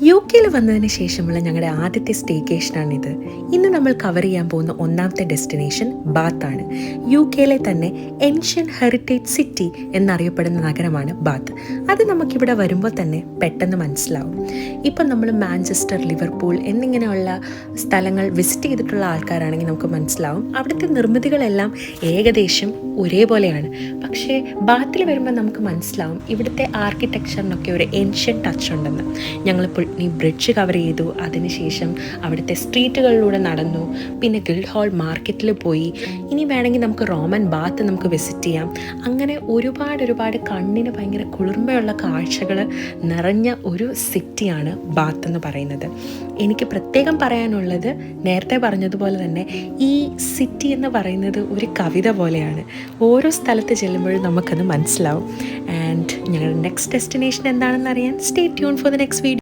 U കെയിൽ വന്നതിന് ശേഷമുള്ള ഞങ്ങളുടെ ആദ്യത്തെ സ്റ്റേക്കേഷനാണിത്. ഇന്ന് നമ്മൾ കവർ ചെയ്യാൻ പോകുന്ന ഒന്നാമത്തെ ഡെസ്റ്റിനേഷൻ ബാത്താണ്. യു കെയിലെ തന്നെ ഏൻഷ്യൻ ഹെറിറ്റേജ് സിറ്റി എന്നറിയപ്പെടുന്ന നഗരമാണ് ബാത്ത്. അത് നമുക്കിവിടെ വരുമ്പോൾ തന്നെ പെട്ടെന്ന് മനസ്സിലാവും. ഇപ്പം നമ്മൾ മാഞ്ചസ്റ്റർ, ലിവർപൂൾ എന്നിങ്ങനെയുള്ള സ്ഥലങ്ങൾ വിസിറ്റ് ചെയ്തിട്ടുള്ള ആൾക്കാരാണെങ്കിൽ നമുക്ക് മനസ്സിലാവും അവിടുത്തെ നിർമ്മിതികളെല്ലാം ഏകദേശം ഒരേപോലെയാണ്. പക്ഷേ ബാത്തിൽ വരുമ്പോൾ നമുക്ക് മനസ്സിലാവും ഇവിടുത്തെ ആർക്കിടെക്ചറിനൊക്കെ ഒരു ഏൻഷ്യൻ ടച്ച് ഉണ്ടെന്ന്. ഞങ്ങളിപ്പോൾ ഈ ബ്രിഡ്ജ് കവർ ചെയ്തു, അതിനുശേഷം അവിടുത്തെ സ്ട്രീറ്റുകളിലൂടെ നടന്നു, പിന്നെ ഗിൽഡ് ഹാൾ മാർക്കറ്റിൽ പോയി. ഇനി വേണമെങ്കിൽ നമുക്ക് റോമൻ ബാത്ത് നമുക്ക് വിസിറ്റ് ചെയ്യാം. അങ്ങനെ ഒരുപാട് കണ്ണിന് ഭയങ്കര കുളിർമയുള്ള കാഴ്ചകൾ നിറഞ്ഞ ഒരു സിറ്റിയാണ് ബാത്ത് എന്ന് പറയുന്നത്. എനിക്ക് പ്രത്യേകം പറയാനുള്ളത്, നേരത്തെ പറഞ്ഞതുപോലെ തന്നെ ഈ സിറ്റി എന്ന് പറയുന്നത് ഒരു കവിത പോലെയാണ്. ഓരോ സ്ഥലത്ത് ചെല്ലുമ്പോഴും നമുക്കത് മനസ്സിലാവും. ആൻഡ് ഞങ്ങളുടെ നെക്സ്റ്റ് ഡെസ്റ്റിനേഷൻ എന്താണെന്ന് അറിയാൻ stay tune for the next video.